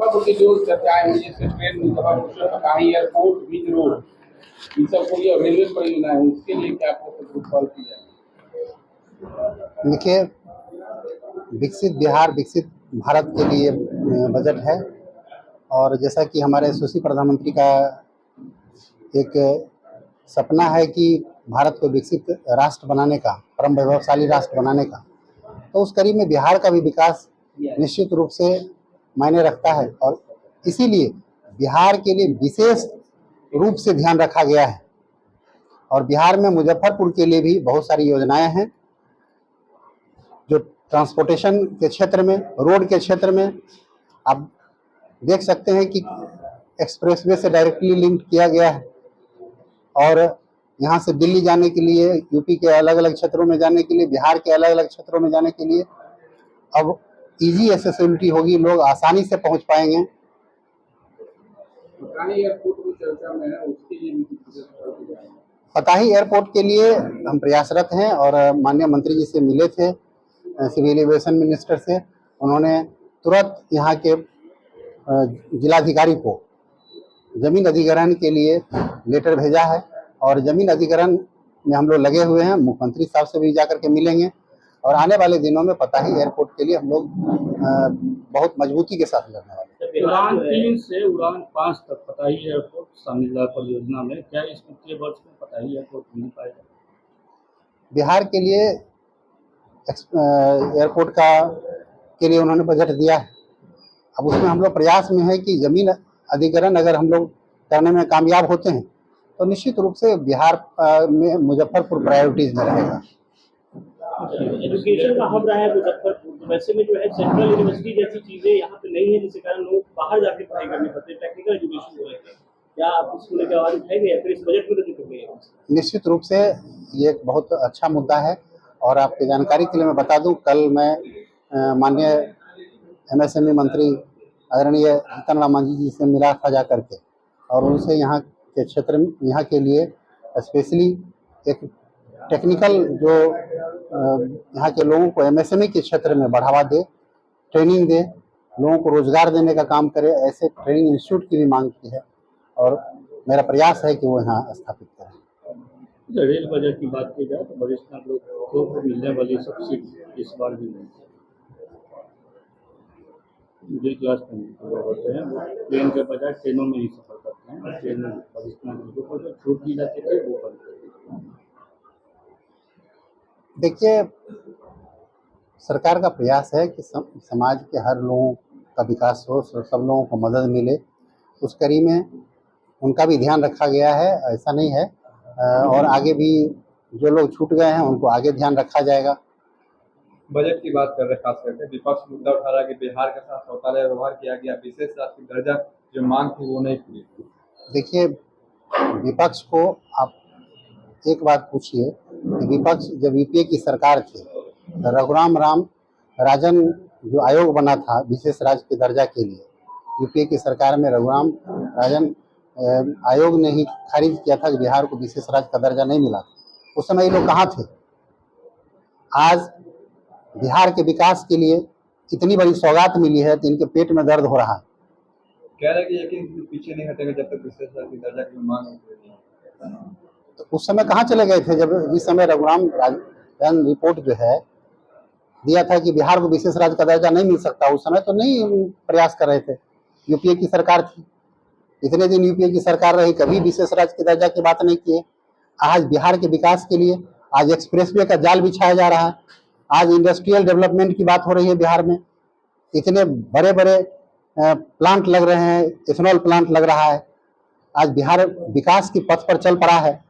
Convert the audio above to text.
मुजफ्फरपुर की जो चर्चाएं हुई जैसे ट्रेन मुजफ्फरपुर से पताही एयरपोर्ट बीच रोड इन सबको ये रेलवे परियोजना है, उसके लिए क्या कॉल की जाए? देखिए, विकसित बिहार विकसित भारत के लिए बजट है। और जैसा कि हमारे सुशील प्रधानमंत्री का एक सपना है कि भारत को विकसित राष्ट्र बनाने का, परम वैभवशाली राष्ट्र बनाने का, तो उस कड़ी में बिहार का भी विकास निश्चित रूप से मायने रखता है। और इसीलिए बिहार के लिए विशेष रूप से ध्यान रखा गया है। और बिहार में मुजफ्फरपुर के लिए भी बहुत सारी योजनाएं हैं जो ट्रांसपोर्टेशन के क्षेत्र में, रोड के क्षेत्र में आप देख सकते हैं कि एक्सप्रेसवे से डायरेक्टली लिंक किया गया है। और यहाँ से दिल्ली जाने के लिए, यूपी के अलग अलग क्षेत्रों में जाने के लिए, बिहार के अलग अलग क्षेत्रों में जाने के लिए अब इजी एक्सेसिबिलिटी होगी, लोग आसानी से पहुँच पाएंगे। पताही एयरपोर्ट के लिए हम प्रयासरत हैं और माननीय मंत्री जी से मिले थे, सिविल एविएशन मिनिस्टर से। उन्होंने तुरंत यहाँ के जिलाधिकारी को जमीन अधिग्रहण के लिए लेटर भेजा है और जमीन अधिग्रहण में हम लोग लगे हुए हैं। मुख्यमंत्री साहब से भी जाकर के मिलेंगे और आने वाले दिनों में पताही एयरपोर्ट के लिए हम लोग बहुत मजबूती के साथ लड़ने वाले हैं। उड़ान 3 से उड़ान 5 तक पताही एयरपोर्ट शामिल है परियोजना में। क्या इस वित्तीय वर्ष में पताही एयरपोर्ट मिल पाएगा? बिहार के लिए एयरपोर्ट के लिए उन्होंने बजट दिया है। अब उसमें हम लोग प्रयास में है कि जमीन अधिग्रहण अगर हम लोग करने में कामयाब होते हैं तो निश्चित रूप से बिहार में मुजफ्फरपुर प्रायोरिटीज में रहेगा। एजुकेशन का हब रहा है मुजफ्फरपुर, तो वैसे में जो है सेंट्रल यूनिवर्सिटी जैसी चीजें यहाँ पे नहीं है, जिसके कारण लोग बाहर जाके पढ़ाई करनी पड़ती है, टेक्निकल एजुकेशन हो रहे हैं। क्या आप इसको लेकर आवाज उठाएंगे या फिर इस बजट में तो नहीं? निश्चित रूप से ये एक बहुत अच्छा मुद्दा है। और आपकी जानकारी के लिए मैं बता दूं, कल मैं माननीय MSME मंत्री आदरणीय जीतन राम मांझी जी से मिला था जा करके, और उनसे यहाँ के क्षेत्र में, यहाँ के लिए स्पेशली एक टेक्निकल जो यहाँ के लोगों को MSME के क्षेत्र में बढ़ावा दे, ट्रेनिंग दे, लोगों को रोजगार देने का काम करे, ऐसे ट्रेनिंग इंस्टीट्यूट की भी मांग की है और मेरा प्रयास है कि वो यहाँ स्थापित करें। रेल बजट की बात की जाए तो वरिष्ठ नागरिकों को मिलने वाली सब्सिडी इस बार भी नहीं। मिडिल क्लास फैमिली होते हैं वो ट्रेन के बजाय ट्रेनों में ही सफर करते हैं। ट्रेन में वरिष्ठ नागरिकों को जो छूट दी जाती थी वो करते हैं। देखिए, सरकार का प्रयास है कि समाज के हर लोगों का विकास हो, सब लोगों को मदद मिले। उस कड़ी में उनका भी ध्यान रखा गया है, ऐसा नहीं है। और आगे भी जो लोग छूट गए हैं उनको आगे ध्यान रखा जाएगा। बजट की बात कर रहे हैं, खास करके विपक्ष मुद्दा उठा रहा है कि बिहार के साथ शौचालय व्यवहार किया गया, विशेष राष्ट्रीय दर्जा जो मांग थी वो नहीं पूरी। देखिए, विपक्ष को आप एक बात पूछिए कि विपक्ष जब यूपीए की सरकार थी तो रघुराम राजन जो आयोग बना था विशेष राज्य के दर्जा के लिए, यूपीए की सरकार में रघुराम राजन आयोग ने ही खारिज किया था कि बिहार को विशेष राज्य का दर्जा नहीं मिला। उस समय ये लोग कहाँ थे? आज बिहार के विकास के लिए इतनी बड़ी सौगात मिली है तो इनके पेट में दर्द हो रहा है। कह रहे हैं कि पीछे नहीं हटेगा जब तक विशेष राज्य दर्जा की मांग नहीं। तो उस समय कहाँ चले गए थे जब जिस समय रघुराम राजन रिपोर्ट जो है दिया था कि बिहार को विशेष राज्य का दर्जा नहीं मिल सकता? उस समय तो नहीं प्रयास कर रहे थे। यूपीए की सरकार थी, इतने दिन यूपीए की सरकार रही, कभी विशेष राज्य के दर्जा की बात नहीं किए। आज बिहार के विकास के लिए आज एक्सप्रेसवे का जाल बिछाया जा रहा है, आज इंडस्ट्रियल डेवलपमेंट की बात हो रही है बिहार में। इतने बड़े बड़े प्लांट लग रहे हैं, इथेनॉल प्लांट लग रहा है। आज बिहार विकास की पथ पर चल पड़ा है।